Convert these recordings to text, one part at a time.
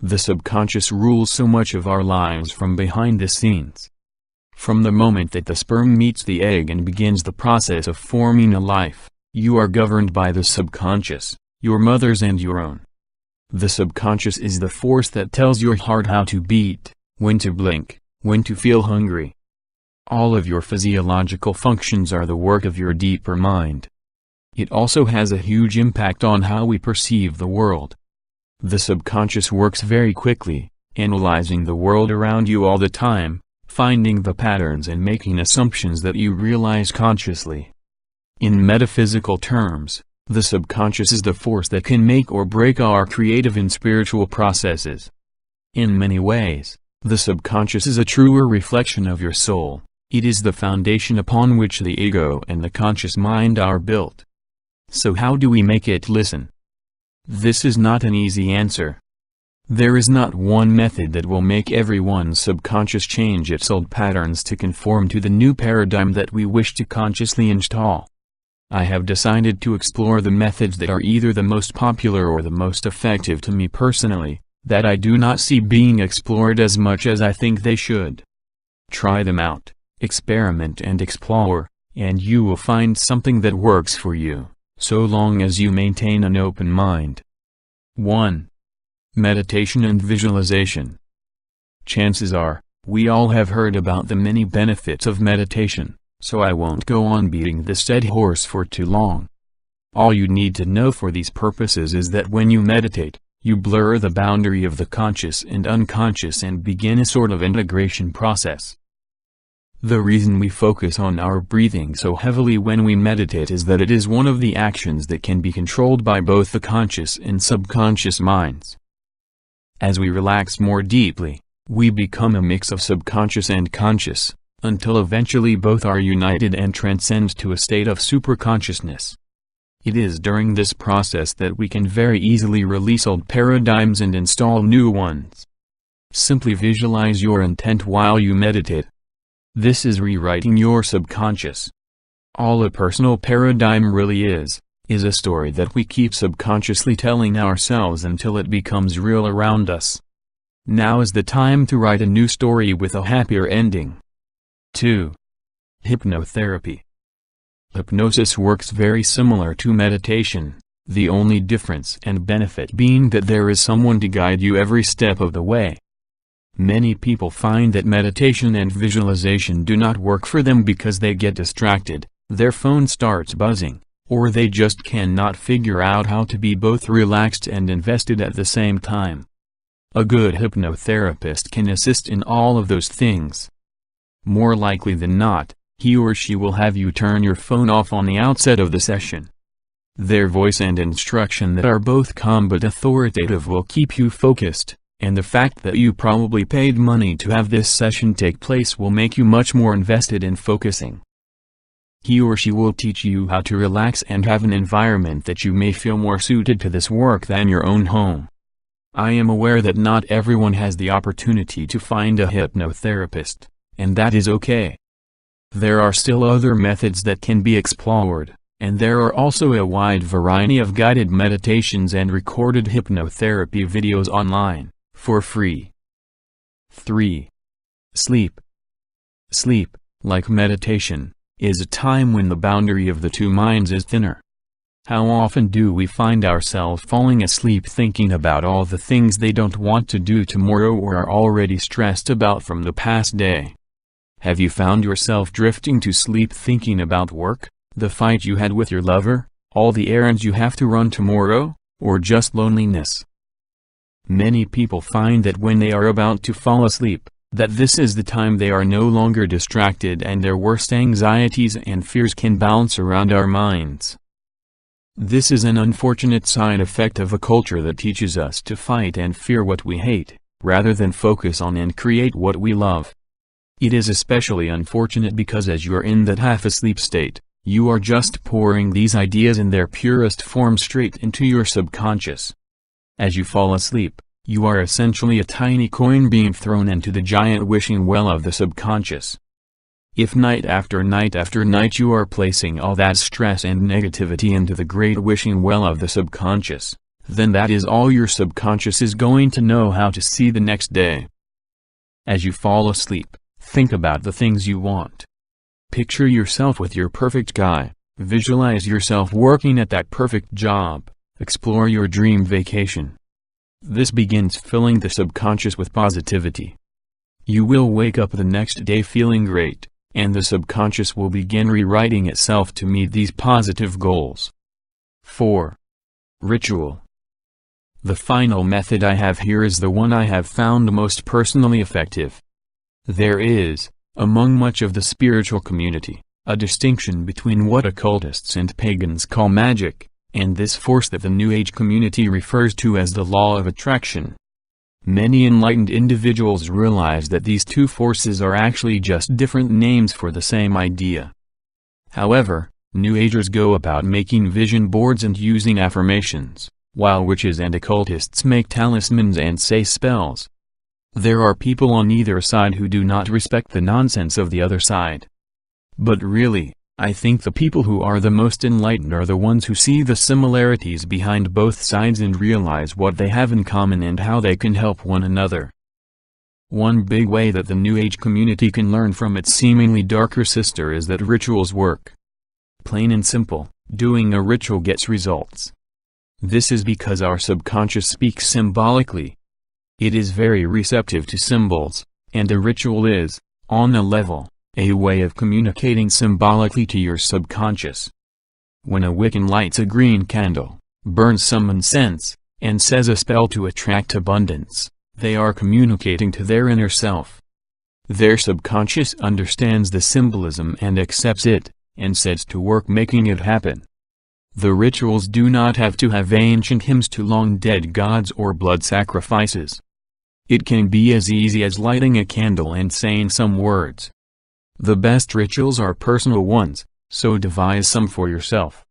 The subconscious rules so much of our lives from behind the scenes. From the moment that the sperm meets the egg and begins the process of forming a life, you are governed by the subconscious, your mother's and your own. The subconscious is the force that tells your heart how to beat, when to blink, when to feel hungry. All of your physiological functions are the work of your deeper mind. It also has a huge impact on how we perceive the world. The subconscious works very quickly, analyzing the world around you all the time, finding the patterns and making assumptions that you realize consciously. In metaphysical terms, the subconscious is the force that can make or break our creative and spiritual processes. In many ways, the subconscious is a truer reflection of your soul. It is the foundation upon which the ego and the conscious mind are built. So how do we make it listen? This is not an easy answer. There is not one method that will make everyone's subconscious change its old patterns to conform to the new paradigm that we wish to consciously install. I have decided to explore the methods that are either the most popular or the most effective to me personally, that I do not see being explored as much as I think they should. Try them out, experiment and explore, and you will find something that works for you, so long as you maintain an open mind. 1. Meditation and visualization. Chances are, we all have heard about the many benefits of meditation, so I won't go on beating this dead horse for too long. All you need to know for these purposes is that when you meditate, you blur the boundary of the conscious and unconscious and begin a sort of integration process. The reason we focus on our breathing so heavily when we meditate is that it is one of the actions that can be controlled by both the conscious and subconscious minds. As we relax more deeply, we become a mix of subconscious and conscious, until eventually both are united and transcend to a state of superconsciousness. It is during this process that we can very easily release old paradigms and install new ones. Simply visualize your intent while you meditate. This is rewriting your subconscious. All a personal paradigm really is a story that we keep subconsciously telling ourselves until it becomes real around us. Now is the time to write a new story with a happier ending. 2. Hypnotherapy. Hypnosis works very similar to meditation, the only difference and benefit being that there is someone to guide you every step of the way. Many people find that meditation and visualization do not work for them because they get distracted, their phone starts buzzing, or they just cannot figure out how to be both relaxed and invested at the same time. A good hypnotherapist can assist in all of those things. More likely than not, he or she will have you turn your phone off on the outset of the session. Their voice and instruction that are both calm but authoritative will keep you focused, and the fact that you probably paid money to have this session take place will make you much more invested in focusing. He or she will teach you how to relax and have an environment that you may feel more suited to this work than your own home. I am aware that not everyone has the opportunity to find a hypnotherapist, and that is okay. There are still other methods that can be explored, and there are also a wide variety of guided meditations and recorded hypnotherapy videos online, for free. 3. Sleep. Sleep, like meditation, is a time when the boundary of the two minds is thinner. How often do we find ourselves falling asleep thinking about all the things they don't want to do tomorrow or are already stressed about from the past day? Have you found yourself drifting to sleep thinking about work, the fight you had with your lover, all the errands you have to run tomorrow, or just loneliness? Many people find that when they are about to fall asleep, that this is the time they are no longer distracted and their worst anxieties and fears can bounce around our minds. This is an unfortunate side effect of a culture that teaches us to fight and fear what we hate, rather than focus on and create what we love. It is especially unfortunate because as you are in that half-asleep state, you are just pouring these ideas in their purest form straight into your subconscious. As you fall asleep, you are essentially a tiny coin being thrown into the giant wishing well of the subconscious. If night after night you are placing all that stress and negativity into the great wishing well of the subconscious, then that is all your subconscious is going to know how to see the next day. As you fall asleep, think about the things you want. Picture yourself with your perfect guy, visualize yourself working at that perfect job, explore your dream vacation. This begins filling the subconscious with positivity. You will wake up the next day feeling great, and the subconscious will begin rewriting itself to meet these positive goals. 4. Ritual. The final method I have here is the one I have found most personally effective. There is, among much of the spiritual community, a distinction between what occultists and pagans call magic, and this force that the New Age community refers to as the law of attraction. Many enlightened individuals realize that these two forces are actually just different names for the same idea. However, New Agers go about making vision boards and using affirmations, while witches and occultists make talismans and say spells. There are people on either side who do not respect the nonsense of the other side. But really, I think the people who are the most enlightened are the ones who see the similarities behind both sides and realize what they have in common and how they can help one another. One big way that the New Age community can learn from its seemingly darker sister is that rituals work. Plain and simple, doing a ritual gets results. This is because our subconscious speaks symbolically. It is very receptive to symbols, and a ritual is, on a level, a way of communicating symbolically to your subconscious. When a Wiccan lights a green candle, burns some incense, and says a spell to attract abundance, they are communicating to their inner self. Their subconscious understands the symbolism and accepts it, and sets to work making it happen. The rituals do not have to have ancient hymns to long-dead gods or blood sacrifices. It can be as easy as lighting a candle and saying some words. The best rituals are personal ones, so devise some for yourself.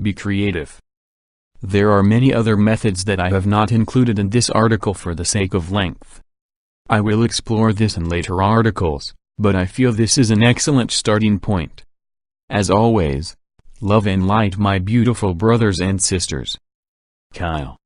Be creative. There are many other methods that I have not included in this article for the sake of length. I will explore this in later articles, but I feel this is an excellent starting point. As always, love and light my beautiful brothers and sisters. Kyle.